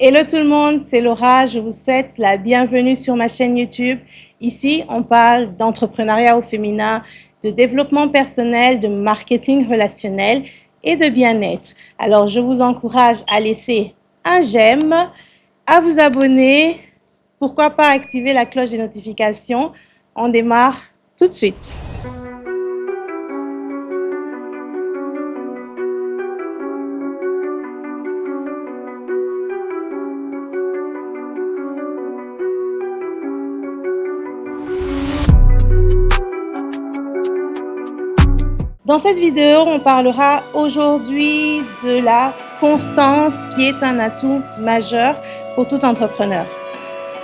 Hello tout le monde, c'est Laura, je vous souhaite la bienvenue sur ma chaîne YouTube. Ici, on parle d'entrepreneuriat au féminin, de développement personnel, de marketing relationnel et de bien-être. Alors, je vous encourage à laisser un j'aime, à vous abonner, pourquoi pas activer la cloche des notifications. On démarre tout de suite. Dans cette vidéo, on parlera aujourd'hui de la constance qui est un atout majeur pour tout entrepreneur.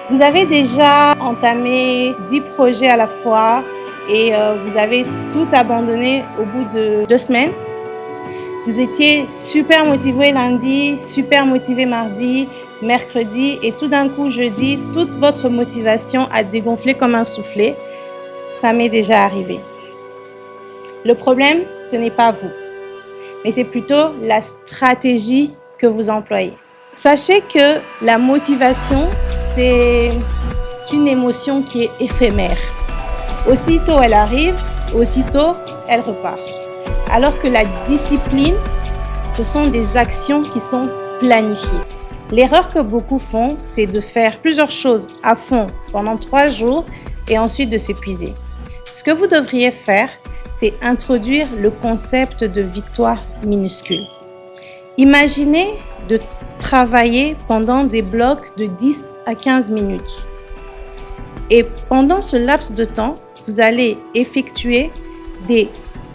Vous avez déjà entamé 10 projets à la fois et vous avez tout abandonné au bout de 2 semaines. Vous étiez super motivé lundi, super motivé mardi, mercredi et tout d'un coup jeudi, toute votre motivation a dégonflé comme un soufflet. Ça m'est déjà arrivé. Le problème, ce n'est pas vous, mais c'est plutôt la stratégie que vous employez. Sachez que la motivation, c'est une émotion qui est éphémère. Aussitôt elle arrive, aussitôt elle repart. Alors que la discipline, ce sont des actions qui sont planifiées. L'erreur que beaucoup font, c'est de faire plusieurs choses à fond pendant 3 jours et ensuite de s'épuiser. Ce que vous devriez faire, c'est introduire le concept de victoire minuscule. Imaginez de travailler pendant des blocs de 10 à 15 minutes. Et pendant ce laps de temps, vous allez effectuer des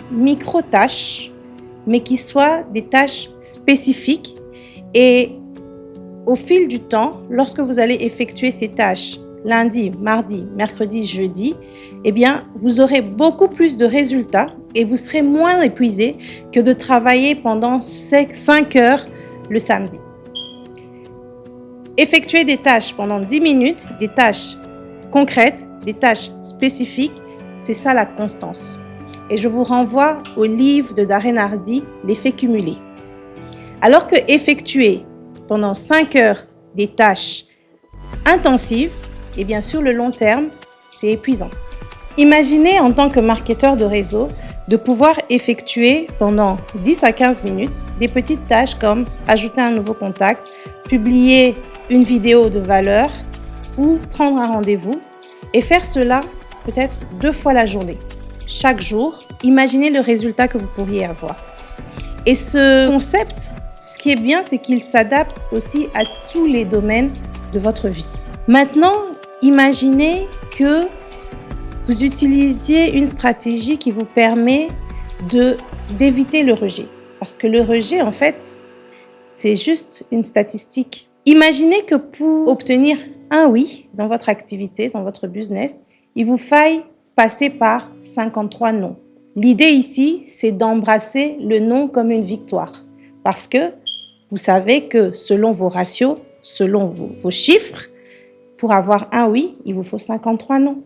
micro-tâches, mais qui soient des tâches spécifiques. Et au fil du temps, lorsque vous allez effectuer ces tâches, lundi, mardi, mercredi, jeudi, eh bien, vous aurez beaucoup plus de résultats et vous serez moins épuisé que de travailler pendant 5 heures le samedi. Effectuer des tâches pendant 10 minutes, des tâches concrètes, des tâches spécifiques, c'est ça la constance. Et je vous renvoie au livre de Darren Hardy, L'effet cumulé. Alors que effectuer pendant 5 heures des tâches intensives, et bien sur le long terme, c'est épuisant. Imaginez en tant que marketeur de réseau de pouvoir effectuer pendant 10 à 15 minutes des petites tâches comme ajouter un nouveau contact, publier une vidéo de valeur ou prendre un rendez-vous et faire cela peut-être 2 fois la journée. Chaque jour, imaginez le résultat que vous pourriez avoir. Et ce concept, ce qui est bien, c'est qu'il s'adapte aussi à tous les domaines de votre vie. Maintenant, imaginez que vous utilisiez une stratégie qui vous permet d'éviter le rejet. Parce que le rejet, en fait, c'est juste une statistique. Imaginez que pour obtenir un oui dans votre activité, dans votre business, il vous faille passer par 53 non. L'idée ici, c'est d'embrasser le non comme une victoire. Parce que vous savez que selon vos ratios, selon vos chiffres, pour avoir un oui, il vous faut 53 non.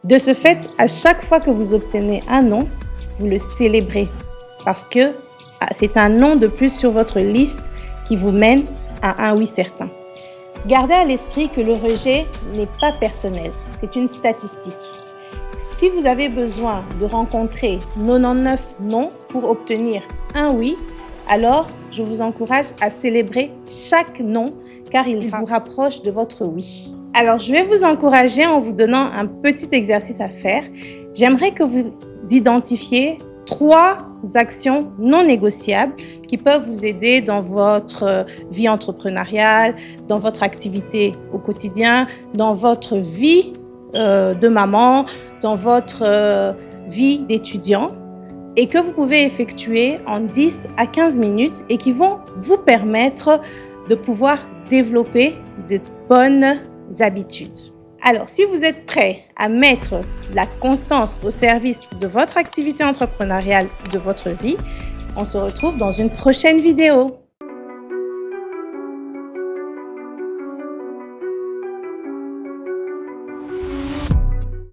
De ce fait, à chaque fois que vous obtenez un non, vous le célébrez parce que c'est un non de plus sur votre liste qui vous mène à un oui certain. Gardez à l'esprit que le rejet n'est pas personnel, c'est une statistique. Si vous avez besoin de rencontrer 99 non pour obtenir un oui, alors je vous encourage à célébrer chaque non car il vous rapproche de votre oui. Alors, je vais vous encourager en vous donnant un petit exercice à faire. J'aimerais que vous identifiez 3 actions non négociables qui peuvent vous aider dans votre vie entrepreneuriale, dans votre activité au quotidien, dans votre vie de maman, dans votre vie d'étudiant et que vous pouvez effectuer en 10 à 15 minutes et qui vont vous permettre de pouvoir développer de bonnes habitudes. Alors, si vous êtes prêt à mettre la constance au service de votre activité entrepreneuriale, de votre vie, on se retrouve dans une prochaine vidéo.